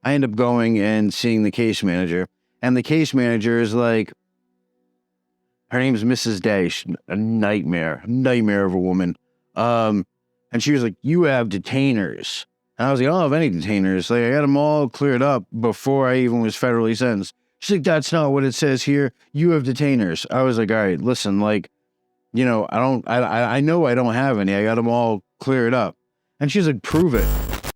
I end up going and seeing the case manager, and the case manager is like, her name's Mrs. Day. She's a nightmare of a woman. And she was like, you have detainers. And I was like, I don't have any detainers. Like, I got them all cleared up before I even was federally sentenced. She's like, that's not what it says here. You have detainers. I was like, all right, listen, like, you know, I know I don't have any. I got them all cleared up. And she's like, prove it.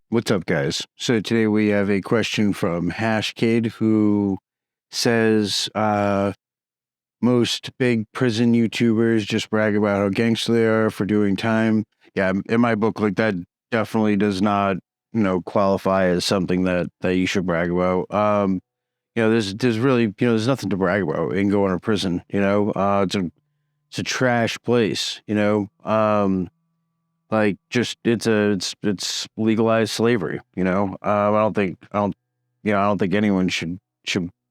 What's up, guys? So today we have a question from Hashcade, who says, most big prison YouTubers just brag about how gangster they are for doing time. Yeah, in my book, like, that definitely does not, you know, qualify as something that you should brag about. You know, there's really, you know, there's nothing to brag about in going to prison. You know, it's a trash place. You know, like, just it's legalized slavery. You know, I don't think anyone should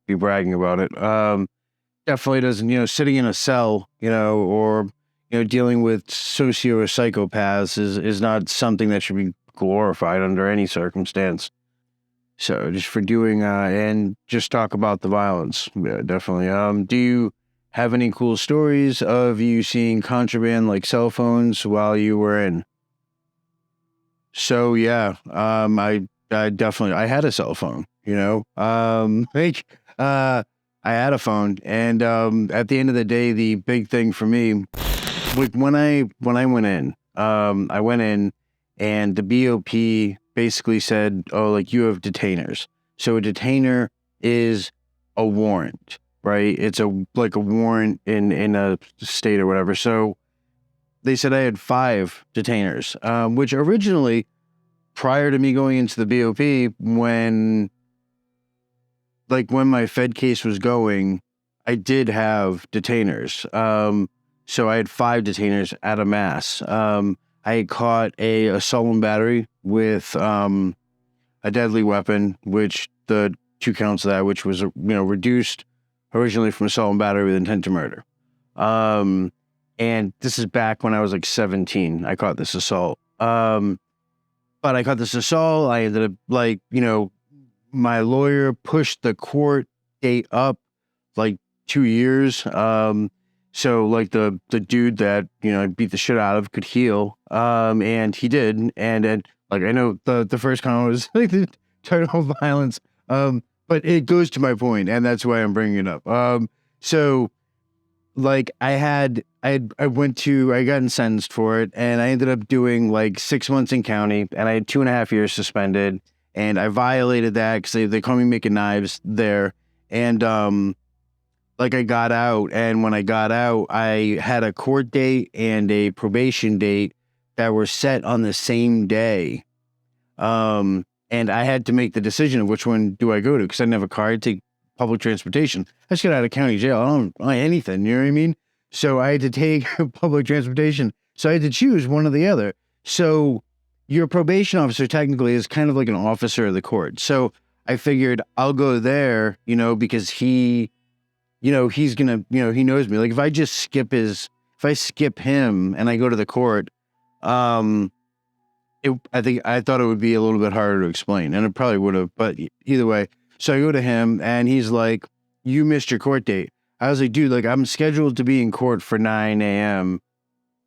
be bragging about it. Definitely doesn't, you know, sitting in a cell, you know, or, you know, dealing with socio or psychopaths is not something that should be glorified under any circumstance. So just for doing, and just talk about the violence. Yeah, definitely. Do you have any cool stories of you seeing contraband like cell phones while you were in? So yeah, I definitely, I had a cell phone, you know, I had a phone, and at the end of the day, the big thing for me, like, when I went in, I went in, and the BOP basically said, "Oh, like, you have detainers." So a detainer is a warrant, right? It's like a warrant in a state or whatever. So they said I had 5 detainers, which originally, prior to me going into the BOP, when my Fed case was going, I did have detainers. So I had 5 detainers at a mass. I had caught a assault and battery with a deadly weapon, which the 2 counts of that, which was, you know, reduced originally from assault and battery with intent to murder. And this is back when I was like 17. I caught this assault. But I caught this assault. I ended up, like, you know, my lawyer pushed the court date up like 2 years. So, like, the dude that, you know, I beat the shit out of could heal. And he did. And like, I know the first comment was like the total violence. But it goes to my point, and that's why I'm bringing it up. So, like, I gotten sentenced for it, and I ended up doing like 6 months in county, and I had 2.5 years suspended. And I violated that because they call me making knives there. And like, I got out, and when I got out, I had a court date and a probation date that were set on the same day. And I had to make the decision of which one do I go to, because I didn't have a car. I'd take public transportation. I just got out of county jail. I don't own anything, you know what I mean? So I had to take public transportation. So I had to choose one or the other. So your probation officer technically is kind of like an officer of the court. So I figured I'll go there, you know, because he, you know, he's gonna, you know, he knows me. Like, if I skip him and I go to the court, I thought it would be a little bit harder to explain, and it probably would have, but either way. So I go to him, and he's like, you missed your court date. I was like, dude, like, I'm scheduled to be in court for 9 a.m.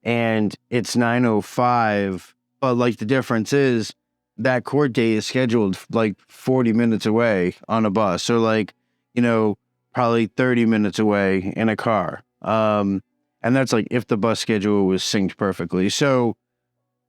and it's 9:05. But, like, the difference is that court date is scheduled like 40 minutes away on a bus. So, like, you know, probably 30 minutes away in a car. And that's like if the bus schedule was synced perfectly. So,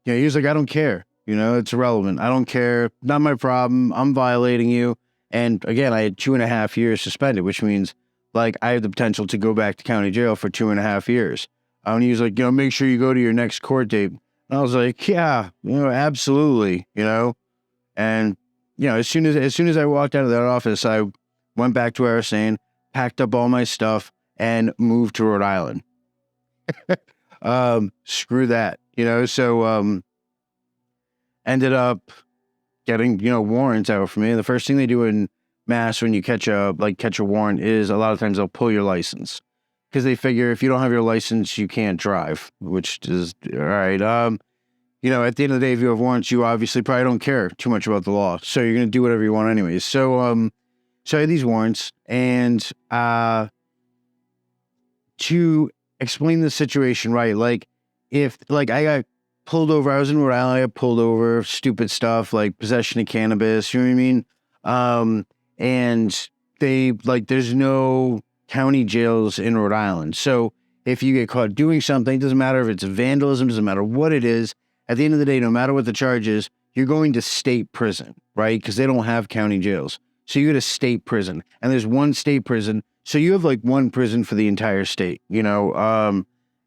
yeah, he was like, I don't care. You know, it's irrelevant. I don't care. Not my problem. I'm violating you. And again, I had 2.5 years suspended, which means, like, I have the potential to go back to county jail for 2.5 years. And he was like, you know, make sure you go to your next court date. And I was like, yeah, you know, absolutely, you know. And, you know, as soon as I walked out of that office, I went back to where I was saying, packed up all my stuff, and moved to Rhode Island. Screw that, you know. So ended up getting, you know, warrants out for me. The first thing they do in Mass when you catch a warrant is a lot of times they'll pull your license, because they figure if you don't have your license, you can't drive, which is all right. you know, at the end of the day, if you have warrants, you obviously probably don't care too much about the law. So you're going to do whatever you want anyways. So, so I had these warrants, and to explain the situation right, like if like I got pulled over, I was in Rhode Island, I got pulled over, stupid stuff like possession of cannabis, you know what I mean? And they like there's no county jails in Rhode Island. So if you get caught doing something, it doesn't matter if it's vandalism, doesn't matter what it is, at the end of the day, no matter what the charge is, you're going to state prison, right? Because they don't have county jails. So you go to state prison, and there's one state prison. So you have like one prison for the entire state, you know,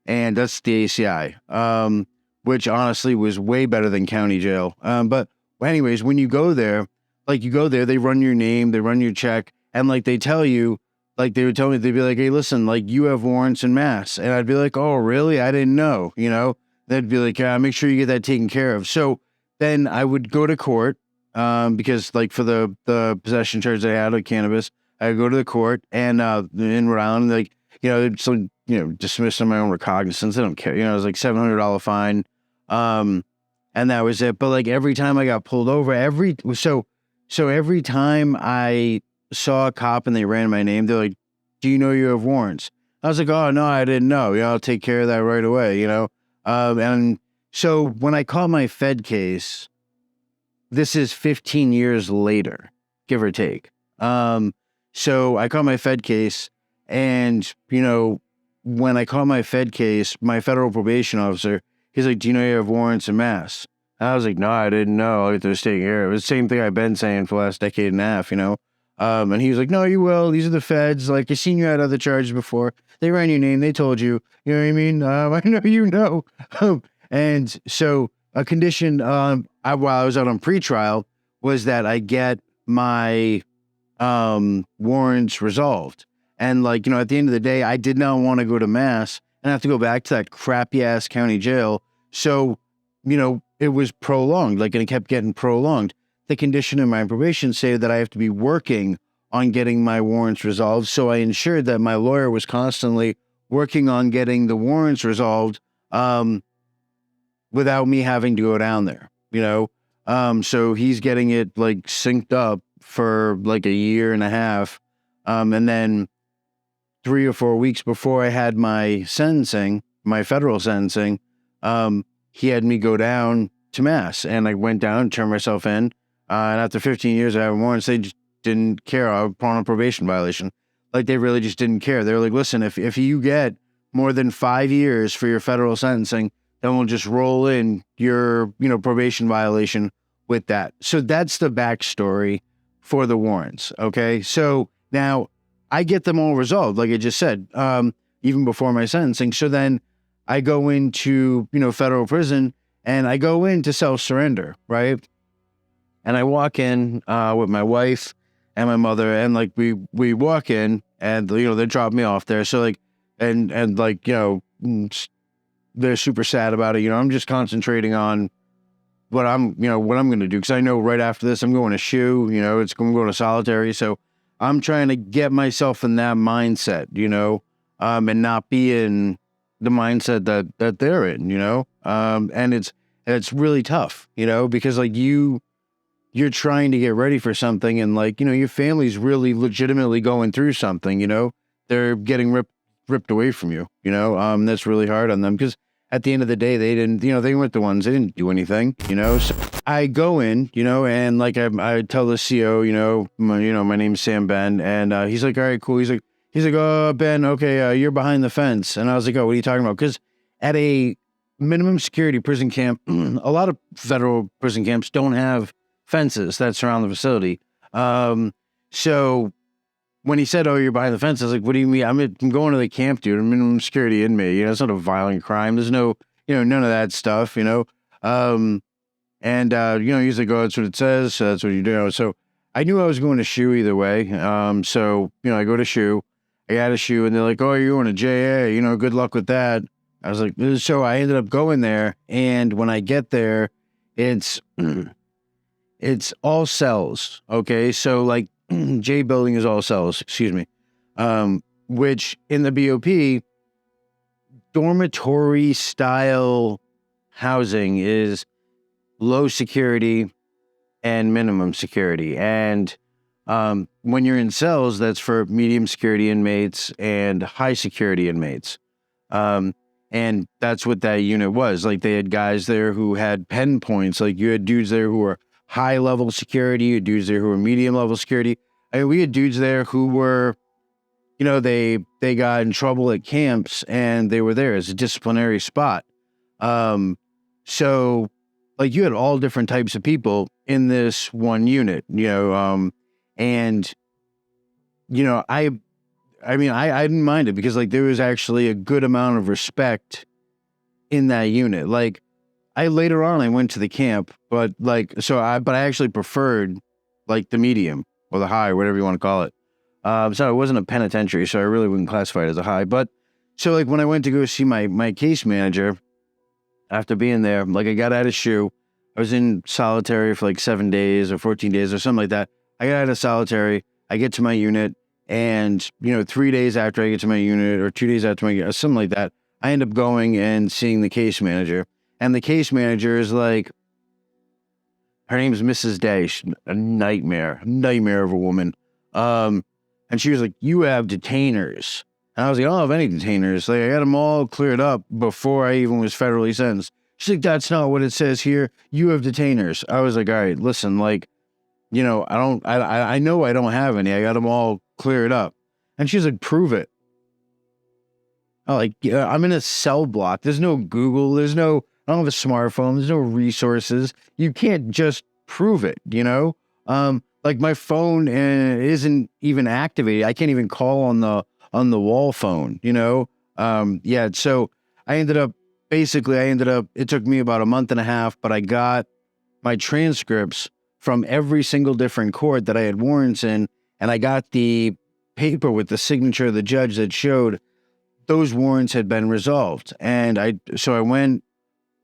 and that's the ACI, which honestly was way better than county jail. But anyways, when you go there, like you go there, they run your name, they run your check, and like they tell you, like they would tell me, they'd be like, hey, listen, like you have warrants en masse. And I'd be like, oh, really? I didn't know, you know? They'd be like, make sure you get that taken care of. So then I would go to court, because like for the possession charge I had of cannabis, I would go to the court, and in Rhode Island, like, you know, it's like, you know, dismissed on my own recognizance. I don't care. You know, it was like $700 fine. And that was it. But like every time I got pulled over, so every time I saw a cop and they ran my name, they're like, do you know you have warrants? I was like, oh, no, I didn't know. You know, I'll take care of that right away, you know? And so when I caught my Fed case, this is 15 years later, give or take. So I caught my Fed case, and, you know, when I caught my Fed case, my federal probation officer, he's like, do you know you have warrants en masse? I was like, no, I didn't know. I'll get those taken care of. It was the same thing I've been saying for the last decade and a half, you know? And he was like, no, you will. These are the feds. Like, I've seen you had other charges before. They ran your name. They told you. You know what I mean? I know you know. And so a condition while I was out on pretrial was that I get my warrants resolved. And like, you know, at the end of the day, I did not want to go to mass and have to go back to that crappy ass county jail. So, you know, it was prolonged, like, and it kept getting prolonged. The condition in my probation said that I have to be working on getting my warrants resolved. So I ensured that my lawyer was constantly working on getting the warrants resolved, without me having to go down there, you know? So he's getting it like synced up for like a year and a half. And then 3 or 4 weeks before I had my sentencing, my federal sentencing, he had me go down to mass, and I went down, turned myself in. And after 15 years of having warrants, they just didn't care. I was on a probation violation. Like, they really just didn't care. They were like, listen, if you get more than 5 years for your federal sentencing, then we'll just roll in your, you know, probation violation with that. So that's the backstory for the warrants. Okay. So now I get them all resolved, like I just said, even before my sentencing. So then I go into, you know, federal prison, and I go in to self-surrender, right? And I walk in with my wife and my mother, and like we walk in, and, you know, they drop me off there. So like, and like, you know, they're super sad about it. You know, I'm just concentrating on what I'm going to do. Cause I know right after this, I'm going to SHU, you know, I'm going to solitary. So I'm trying to get myself in that mindset, you know, and not be in the mindset that they're in, you know? And it's really tough, you know, because like you're trying to get ready for something, and like, you know, your family's really legitimately going through something, you know, they're getting ripped away from you, you know, that's really hard on them, because at the end of the day, they didn't, you know, they weren't the ones, they didn't do anything, you know. So I go in, you know, and like I tell the CO, you know, my name's Sam Ben, and he's like, all right, cool. He's like, oh, Ben, okay, you're behind the fence. And I was like, oh, what are you talking about? Because at a minimum security prison camp, a lot of federal prison camps don't have fences that surround the facility. So when he said, oh, you're behind the fence, I was like, what do you mean? I'm going to the camp, dude. I'm minimum security inmate. You know, it's not a violent crime. There's no, you know, none of that stuff, you know. You know, he's like, oh, that's what it says. So that's what you do. So I knew I was going to SHU either way. So, you know, I go to SHU. I got a SHU, and they're like, oh, you're going to JA. You know, good luck with that. I was like, so I ended up going there. And when I get there, it's all cells. Okay. So like, J building is all cells, excuse me, which in the BOP, dormitory style housing is low security and minimum security. And when you're in cells, that's for medium security inmates and high security inmates. And that's what that unit was. Like, they had guys there who had pen points. Like, you had dudes there who were high level security, you had dudes there who were medium level security. I mean, we had dudes there who were, you know, they got in trouble at camps and they were there as a disciplinary spot. So like, you had all different types of people in this one unit, you know, and, you know, I mean, I didn't mind it because, like, there was actually a good amount of respect in that unit. Like, later on, I went to the camp, but like, but I actually preferred like the medium or the high, whatever you want to call it. So it wasn't a penitentiary, so I really wouldn't classify it as a high. But so, like, when I went to go see my case manager after being there, like, I got out of SHU. I was in solitary for like 7 days or 14 days or something like that. I got out of solitary. I get to my unit, and, you know, 3 days after I get to my unit, or 2 days after my unit, something like that, I end up going and seeing the case manager. And the case manager is like, her name's Mrs. Day. She's a nightmare of a woman. And she was like, "You have detainers." And I was like, "I don't have any detainers. Like, I got them all cleared up before I even was federally sentenced." She's like, "That's not what it says here. You have detainers." I was like, "All right, listen, like, you know, I know I don't have any. I got them all cleared up." And she's like, "Prove it." I'm like, "Yeah, I'm in a cell block. There's no Google. I don't have a smartphone. There's no resources. You can't just prove it, you know? Like, my phone isn't even activated. I can't even call on the wall phone, you know? Yeah, so I ended up, it took me about a month and a half, but I got my transcripts from every single different court that I had warrants in, and I got the paper with the signature of the judge that showed those warrants had been resolved. And so I went,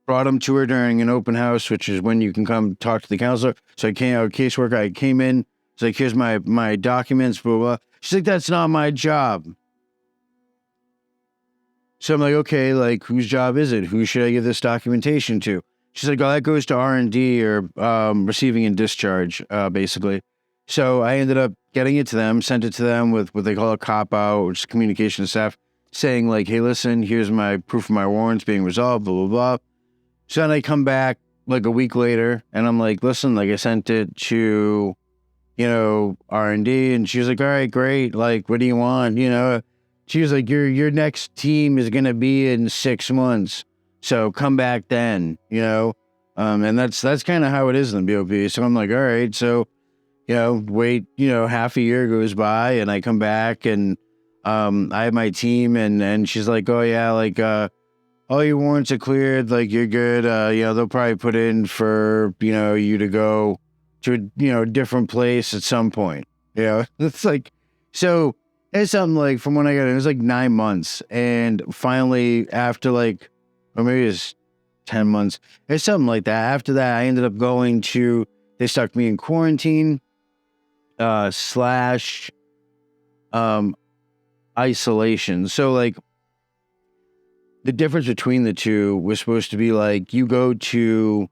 brought them to her during an open house, which is when you can come talk to the counselor. So I caseworker, I came in, it's like, "Here's my documents, blah, blah." She's like, "That's not my job." So I'm like, "Okay, like, whose job is it? Who should I give this documentation to?" She's like, "Oh, that goes to R&D, or receiving and discharge, basically." So I ended up getting it to them, sent it to them with what they call a cop-out, which is communication staff, saying like, "Hey, listen, here's my proof of my warrants being resolved, blah, blah, blah." So then I come back like a week later, and I'm like, "Listen, like, I sent it to, you know, R&D," and she was like, "All right, great. Like, what do you want?" You know, she was like, your next team is going to be in 6 months. So come back then, you know? And that's kind of how it is in the BOP. So I'm like, all right. So, you know, wait, you know, half a year goes by, and I come back, and I have my team, and she's like, "Oh yeah, like, all your warrants are cleared. Like, you're good. You know, they'll probably put in for, you know, you to go to a, you know, different place at some point." You know, it's like, so it's something like, from when I got it was like 9 months. And finally, after like, or maybe it's 10 months, it's something like that. After that, I ended up they stuck me in quarantine, slash, isolation. So like, the difference between the two was supposed to be like, you go to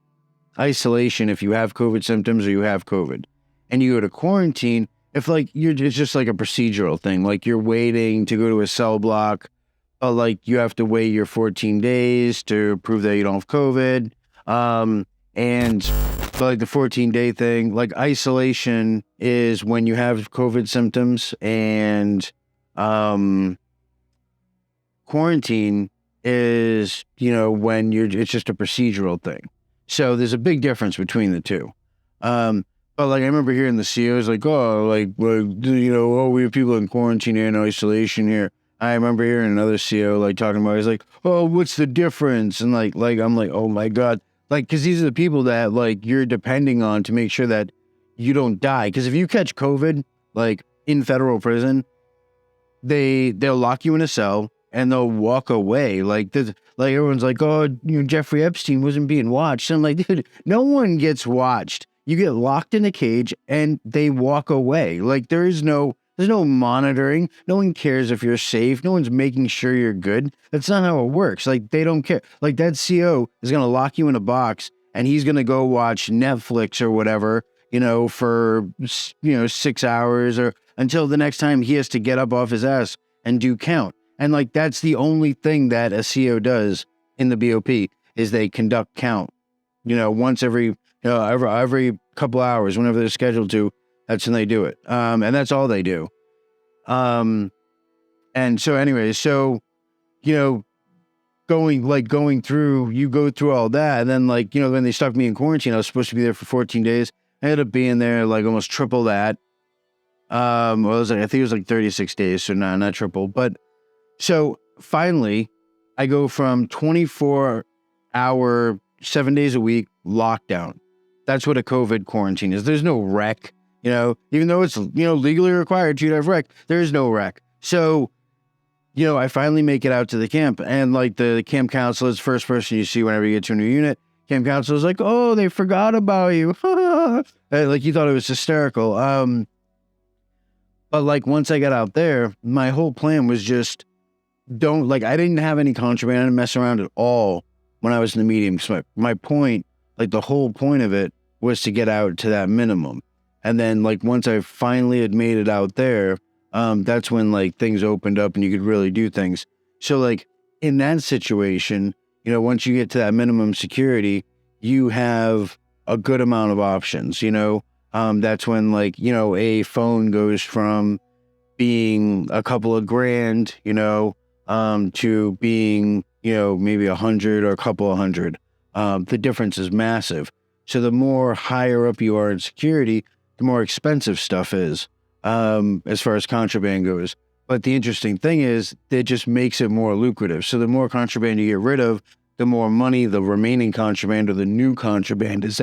isolation if you have COVID symptoms or you have COVID, and you go to quarantine if like it's just like a procedural thing. Like, you're waiting to go to a cell block, but like, you have to wait your 14 days to prove that you don't have COVID. But like, the 14-day thing, like, isolation is when you have COVID symptoms, and quarantine is, you know, when it's just a procedural thing. So there's a big difference between the two. But like, I remember hearing the CEOs like, "Oh, like, well, you know, oh, we have people in quarantine and isolation here." I remember hearing another CEO like talking about, he's like, "Oh, what's the difference?" And like I'm like, "Oh my God." Like, cause these are the people that like you're depending on to make sure that you don't die. Cause if you catch COVID, like in federal prison, they'll lock you in a cell and they'll walk away. Like, everyone's like, "Oh, you know, Jeffrey Epstein wasn't being watched." And I'm like, dude, no one gets watched. You get locked in a cage and they walk away. Like, there's no There's no monitoring. No one cares if you're safe. No one's making sure you're good. That's not how it works. Like, they don't care. Like, that CO is going to lock you in a box and he's going to go watch Netflix or whatever, for, 6 hours or until the next time he has to get up off his ass and do count. And like, that's the only thing that a CO does in the BOP is they conduct count, once every couple hours, whenever they're scheduled to, that's when they do it. And that's all they do. And so anyways, going through, you go through all that. And then when they stuck me in quarantine, I was supposed to be there for 14 days. I ended up being there almost triple that. I think it was 36 days. So not triple, but so finally I go from 24-hour, 7 days a week lockdown. That's what a COVID quarantine is. There's no rec, even though it's, legally required to have rec, there's no rec. So, I finally make it out to the camp and the camp counselor is the first person you see whenever you get to a new unit. Camp counselor is like, oh, they forgot about you. You thought it was hysterical. But once I got out there, my whole plan was just I didn't have any contraband. I didn't mess around at all when I was in the medium. So my point, the whole point of it was to get out to that minimum. And then once I finally had made it out there, that's when things opened up and you could really do things. So in that situation, once you get to that minimum security, you have a good amount of options, that's when a phone goes from being a couple of grand, to being, maybe 100 or a couple of hundred. The difference is massive. So the more higher up you are in security, the more expensive stuff is, as far as contraband goes. But the interesting thing is it just makes it more lucrative. So the more contraband you get rid of, the more money the remaining contraband or the new contraband is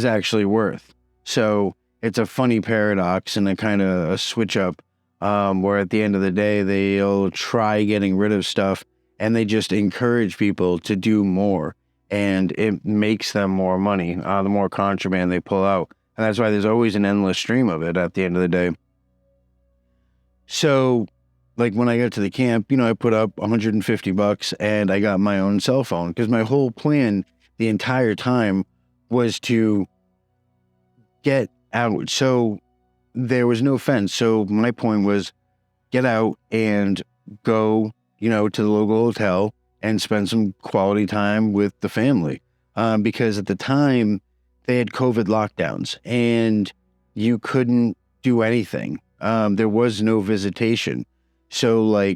actually worth. So it's a funny paradox and a kind of a switch up, where at the end of the day, they'll try getting rid of stuff and they just encourage people to do more. And it makes them more money, the more contraband they pull out. And that's why there's always an endless stream of it at the end of the day. So, when I got to the camp, I put up $150 and I got my own cell phone because my whole plan the entire time was to get out. So there was no fence. So my point was get out and go, to the local hotel and spend some quality time with the family. Because at the time they had COVID lockdowns and you couldn't do anything. There was no visitation. So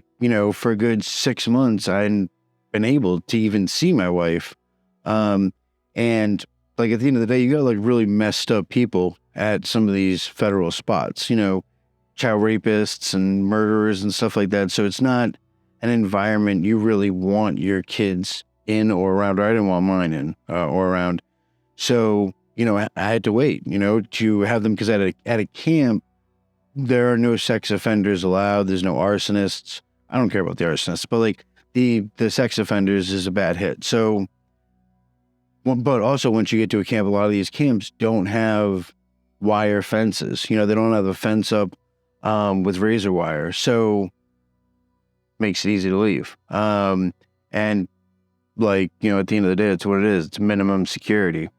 for a good 6 months, I hadn't been able to even see my wife. And at the end of the day, you got really messed up people at some of these federal spots, child rapists and murderers and stuff like that. So it's not an environment you really want your kids in or around, or I didn't want mine in or around. So, I had to wait, to have them, because at a camp, there are no sex offenders allowed. There's no arsonists. I don't care about the arsonists, but the sex offenders is a bad hit. So, but also once you get to a camp, a lot of these camps don't have wire fences. They don't have a fence up with razor wire. So makes it easy to leave. And at the end of the day, it's what it is. It's minimum security,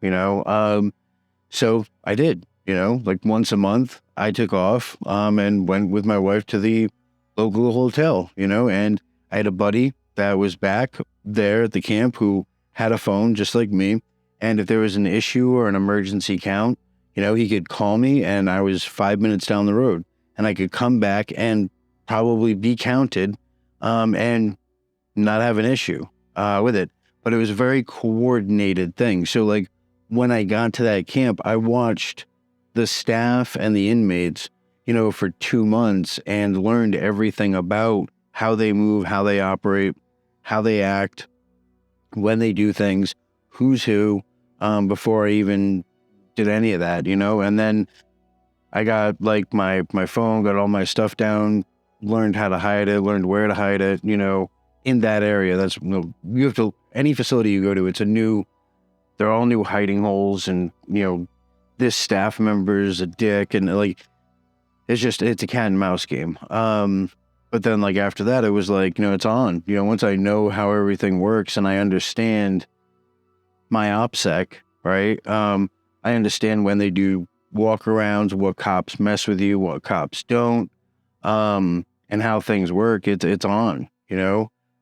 So I did, once a month I took off and went with my wife to the local hotel, and I had a buddy that was back there at the camp who had a phone just like me. And if there was an issue or an emergency count, he could call me and I was 5 minutes down the road and I could come back and probably be counted and not have an issue with it. But it was a very coordinated thing. So when I got to that camp, I watched the staff and the inmates, for 2 months and learned everything about how they move, how they operate, how they act, when they do things, who's who, before I even did any of that, and then I got my phone, got all my stuff down, learned how to hide it, learned where to hide it, in that area. That's, you have to, any facility you go to, they're all new hiding holes, and, this staff member is a dick, and it's a cat and mouse game. But then like after that, it was like, it's on. Once I know how everything works and I understand my OpSec, right? I understand when they do walkarounds, what cops mess with you, what cops don't, and how things work. It's on,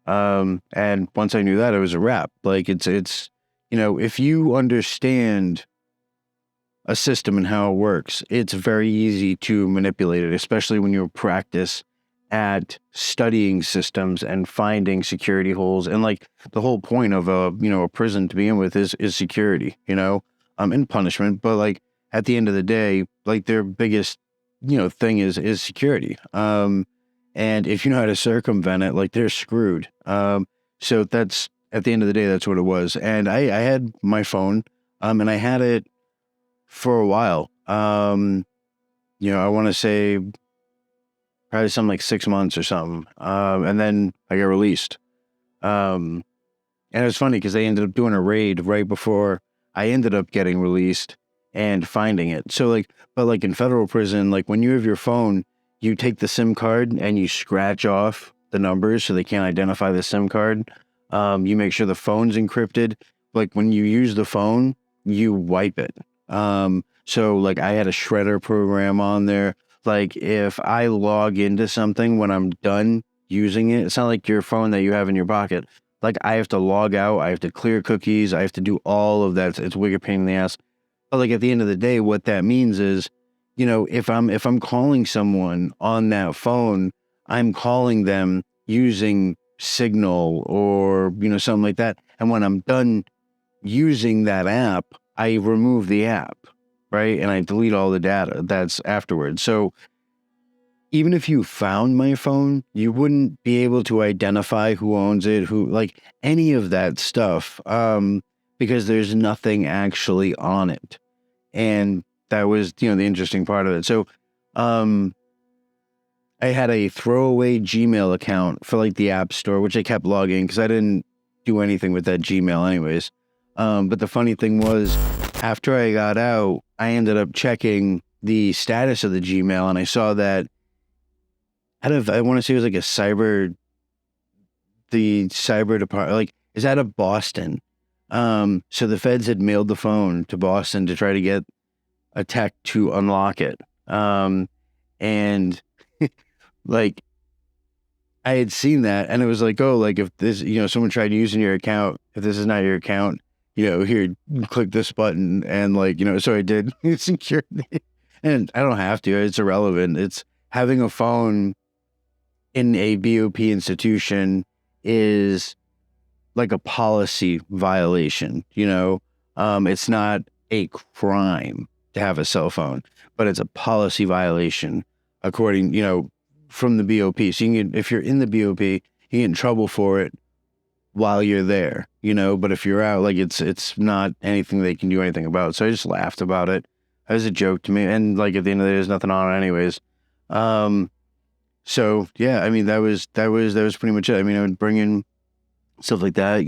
and once I knew that, it was a wrap. Like it's if you understand a system and how it works, it's very easy to manipulate it, especially when you practice at studying systems and finding security holes. And like the whole point of a prison to begin with is security, and punishment. But like at the end of the day, like their biggest, thing is security. And if you know how to circumvent it, like they're screwed. So that's at the end of the day, that's what it was. And I had my phone, and I had it for a while. I want to say probably something like 6 months or something. And then I got released. And it was funny because they ended up doing a raid right before I ended up getting released and finding it. So like, but like in federal prison, like when you have your phone, you take the SIM card and you scratch off the numbers so they can't identify the SIM card. You make sure the phone's encrypted. Like when you use the phone, you wipe it. So like I had a shredder program on there. Like if I log into something when I'm done using it, it's not like your phone that you have in your pocket. Like I have to log out, I have to clear cookies, I have to do all of that. It's a wicked pain in the ass. But like at the end of the day, what that means is, if I'm calling someone on that phone, I'm calling them using Signal or, something like that. And when I'm done using that app, I remove the app, right? And I delete all the data that's afterwards. So even if you found my phone, you wouldn't be able to identify who owns it, like any of that stuff, because there's nothing actually on it. And that was, the interesting part of it. So, I had a throwaway Gmail account for like the App Store, which I kept logging because I didn't do anything with that Gmail anyways. But the funny thing was, after I got out, I ended up checking the status of the Gmail and I saw that I want to say it was like the cyber department, like is out of Boston. So the feds had mailed the phone to Boston to try to get a tech to unlock it. And like I had seen that and it was like, oh, like if this, someone tried using your account, if this is not your account, here, click this button. And like, so I did security and I don't have to, it's irrelevant. It's having a phone in a BOP institution is like a policy violation, it's not a crime to have a cell phone, but it's a policy violation according, from the BOP. So if you're in the BOP, you get in trouble for it while you're there, but if you're out, like it's not anything they can do anything about. So I just laughed about it as a joke to me. And like at the end of the day, there's nothing on it anyways. So yeah, I mean, that was pretty much it. I mean, I would bring in stuff like that,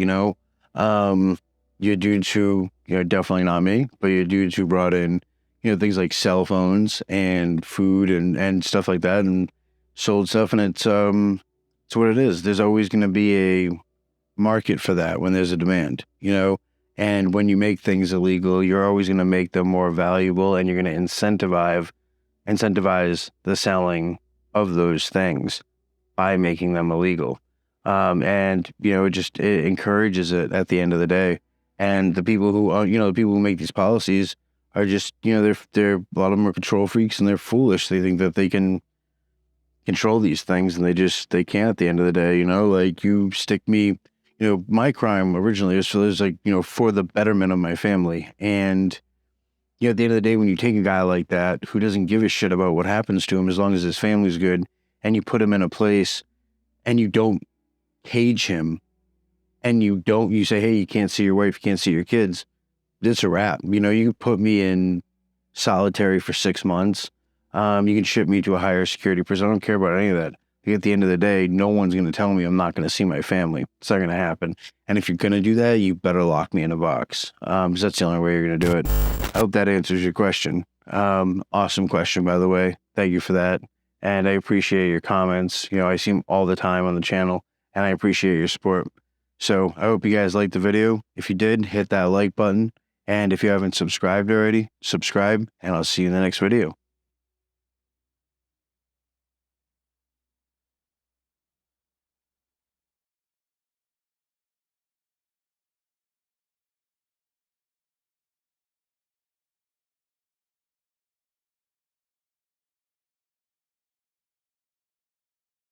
your dudes who, definitely not me, but your dudes who brought in, things like cell phones and food and stuff like that and sold stuff. And it's what it is. There's always going to be a market for that when there's a demand, and when you make things illegal, you're always going to make them more valuable and you're going to incentivize the selling of those things by making them illegal. And it encourages it at the end of the day. And the people who the people who make these policies are just, they're a lot of them are control freaks and they're foolish. They think that they can control these things and they can't at the end of the day, like you stick me, my crime originally was like, for the betterment of my family. And, at the end of the day, when you take a guy like that who doesn't give a shit about what happens to him as long as his family's good, and you put him in a place and you don't cage him and you say, hey, you can't see your wife, you can't see your kids, it's a wrap. You can put me in solitary for 6 months. You can ship me to a higher security prison. I don't care about any of that. At the end of the day, no one's going to tell me I'm not going to see my family. It's not going to happen. And if you're going to do that, you better lock me in a box. Because that's the only way you're going to do it. I hope that answers your question. Awesome question, by the way. Thank you for that. And I appreciate your comments. You know, I see them all the time on the channel, and I appreciate your support. So I hope you guys liked the video. If you did, hit that like button. And if you haven't subscribed already, subscribe, and I'll see you in the next video.